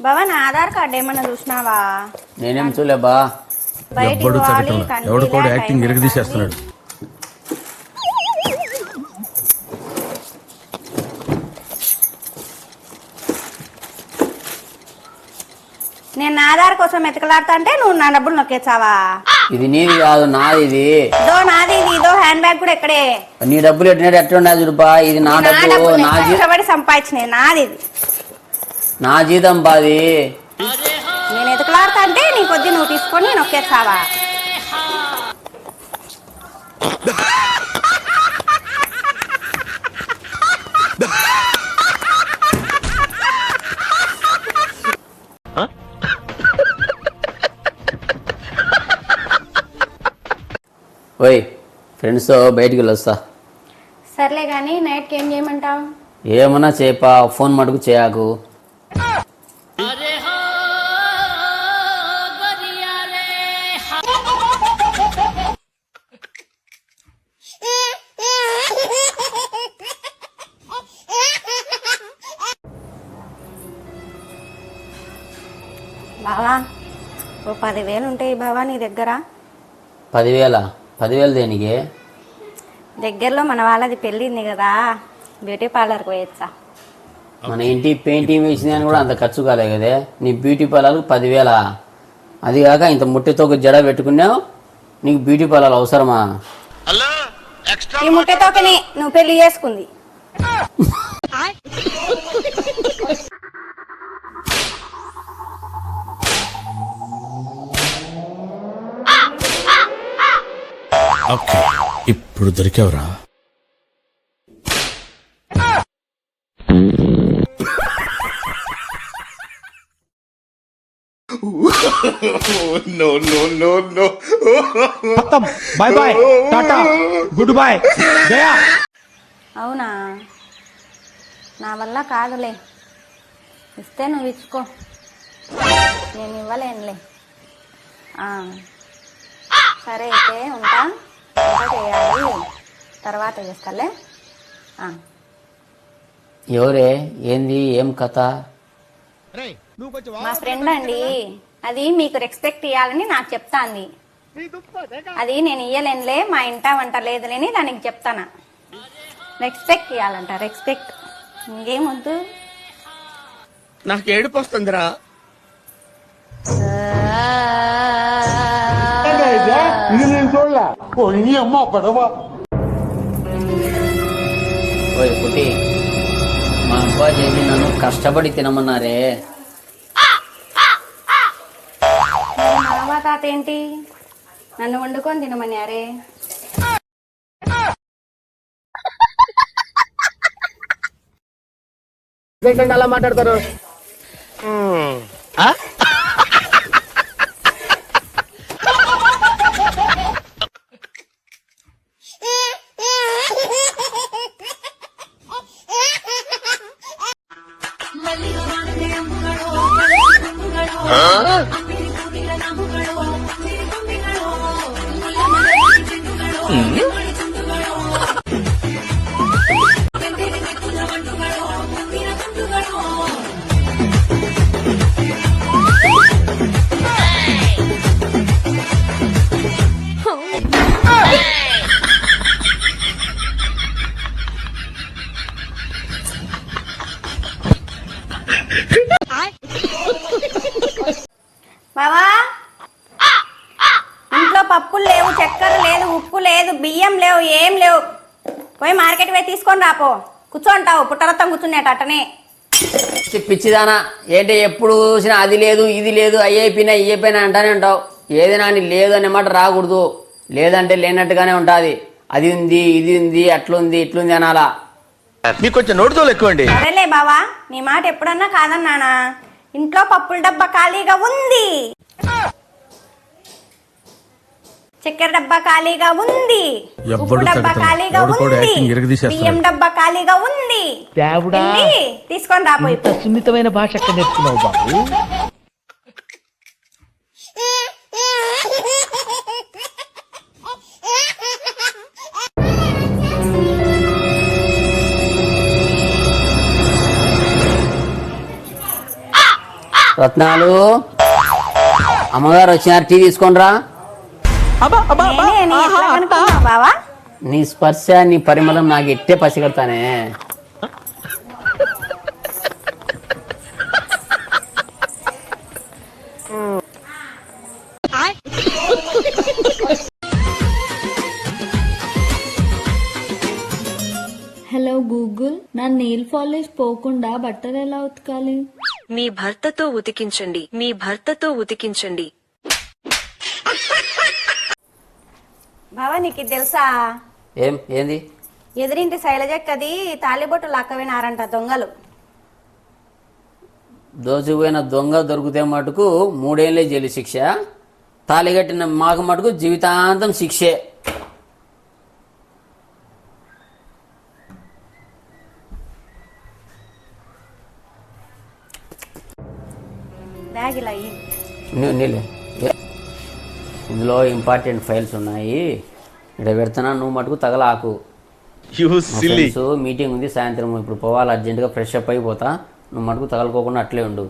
బావా నా ఆధార్ కార్డు ఏమన్నా చూసినావా? నేనేం చూలే బా. ఎవ్వడు చక్కటం ఎవడు కూడా యాక్టింగ్ ఎరగదీసేస్తున్నాడు. నేను నా ఆధార్ కోసం ఎతకలాడుతా అంటే నువ్వు నా డబ్బులు నొక్కేసావా? ఇది నీది కాదు, నాది. ఇది ఇదో నాది, ఇది ఇదో హ్యాండ్ బ్యాగ్ కూడా ఇక్కడే. నీ డబ్బులు ఎట్లా చూడుపా. ఇది నా డబ్బు, నా కష్టపడి సంపాదించిన నాది, ఇది నా జీతం బాది. నేను ఎతకలాడుతా అంటే నీ కొద్ది నువ్వు తీసుకొని నొక్కేసావా? ఓయ్ ఫ్రెండ్స్తో బయటికి వెళ్ళొస్తా. సర్లే కానీ నైట్కి ఏం చేయమంటావు? ఏమన్నా చేపా, ఫోన్ మటుకు చేయకు. బావా ఓ 10,000 ఉంటాయి బావా నీ దగ్గర? 10,000 దేనికి? దగ్గరలో మన వాళ్ళది పెళ్ళింది కదా, బ్యూటీ పార్లర్కి పోయొచ్చా? మన ఇంటి పెయింటింగ్ వేసింది అని కూడా అంత ఖర్చు కాలే కదే. నీ బ్యూటీ పార్లర్కు 10,000? అది కాక ఇంత ముట్టెతో ఒక జడ పెట్టుకున్నావు, నీకు బ్యూటీ పార్లర్ అవసరమా? ఈ ముట్టెతోకనే నువ్వు పెళ్లి చేసుకుంది. ఓకే ఇప్పుడు దొరికావురా. Bye bye tata good bye Jaya. అవునా, నా వల్ల కాదులే, ఇస్తే నువ్వు ఇచ్చుకో, నేను ఇవ్వలేనులే. సరే అయితే ఉంటా, చేయాలి తర్వాత చేస్తాలే. ఎవరే, ఏంది, ఏం కథ? మా ఫ్రెండ్ అండి, అది మీకు రెస్పెక్ట్ ఇవ్వాలని నాకు చెప్తాంది. అది నేను ఇయ్యలేనులే, మా ఇంట వంట లేదులేని దానికి చెప్తానా. రెస్పెక్ట్ ఇవ్వాలంట, రెస్పెక్ట్. ఇంకేమొద్దు. నాకు ఏడుపు వస్తుందిరా. ఓయ్ పుట్టి, మా అబ్బా చేసి నన్ను కష్టపడి తినమన్నారే. మా తాత ఏంటి నన్ను వండుకొని తినమన్నారే. అలా మాట్లాడతారు. బావా ఇంట్లో పప్పులు లేవు, చక్కెర లేదు, ఉప్పు లేదు, బియ్యం లేవు, ఏం లేవు. పోయి మార్కెట్ పోయి తీసుకొని రాపో. కూర్చోంటావు పుట్టరత్తం కూర్చునేట అట్టనే. పిచ్చిదానా ఏంటి, ఎప్పుడు చూసినా అది లేదు ఇది లేదు, అయ్యైపోయినా ఇయ్యపోయినా అంటానే ఉంటావు. ఏదైనా అని లేదు అనే మాట రాకూడదు. లేదంటే లేనట్టుగానే ఉంటుంది. అది ఉంది ఇది ఉంది అట్లుంది ఇట్లుంది అనాలా. మీకు కొంచెం నోటితోలు ఎక్కువండి. సరేలే బావా, నీ మాట ఎప్పుడన్నా కాదన్నానా? ఇంట్లో పప్పుల డబ్బా ఖాళీగా ఉంది, చక్కెర డబ్బా ఖాళీగా ఉంది, ఉప్పు డబ్బా ఖాళీగా ఉంది, బియ్యం డబ్బా ఖాళీగా ఉంది. తీసుకొని రాపోయి. సున్నితమైన భాష ఎక్కడ నేర్చుకున్నావు బాబు? రత్నాలు అమ్మగారు వచ్చినారు, టీ తీసుకోనరా. నేనే నీ ఎట్లా కనుక్కున్నావు బావా? నీ స్పర్శ నీ పరిమళం నాకు ఎట్టే పసిగడతానే. హలో గూగుల్, నా నెయిల్ పాలిష్ పోకుండా బట్టలు ఎలా ఉతకాలి? మీ భర్తతో ఉతికించండి, మీ భర్తతో ఉతికించండి. బావా నీకు ఇది తెలుసా? ఏంది? ఎదురింటి శైలజక్కది తాలిబొట్టు లాక్కవినారంట దొంగలు. దోచిపోయిన దొంగ దొరికితే మటుకు 3 ఏళ్ళే జైలు శిక్ష, తాళిగట్టిన మాకు మటుకు జీవితాంతం శిక్షే. బ్యాగ్ ఇలా ఇయ్యి. నీళ్ళే, ఇందులో ఇంపార్టెంట్ ఫైల్స్ ఉన్నాయి, ఇక్కడ పెడుతున్నా, నువ్వు మటుకు తగలాకు. మీటింగ్ ఉంది సాయంత్రం, ఇప్పుడు పోవాలి అర్జెంటుగా, ఫ్రెష్ అప్ అయిపోతా, నువ్వు మటుకు తగలుకోకుండా అట్లే ఉండు.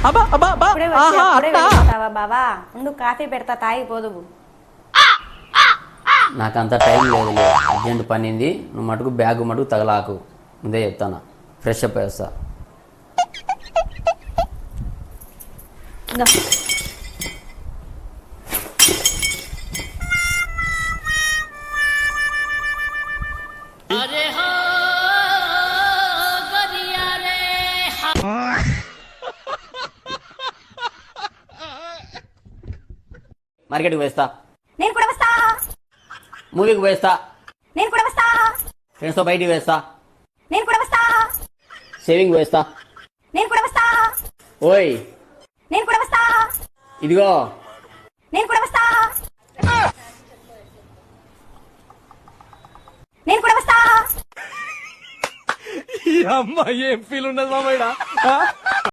ఇప్పుడే వచ్చి అప్పుడే వెళ్ళిపోతావా బావా? ఉండు, కాఫీ పెడతా, తాగిపోదు. నాకు అంత టైం లేదు, అర్జెంట్ పనింది, నువ్వు మటుకు బ్యాగ్ మటుకు తగలాకు, ముందే చెప్తాను. ఫ్రెష్ అప్ అయ్యేస్తా. ఇందా. మార్కెట్కి వేస్తా, నేను కూడా వస్తా. మూవీకి వేస్తా, నేను కూడా వస్తా. ఫ్రెండ్స్తో బయటికి వేస్తా, నేను కూడా వస్తా. సేవింగ్ వేస్తా. నేను కూడా వస్తా. ఓయ్ నేను కూడా వస్తా. ఇదిగో, నేను కూడా వస్తా. నేను కూడా వస్తా. ఈ అమ్మాయి ఏం ఫీల్ ఉన్నది మామయ్య?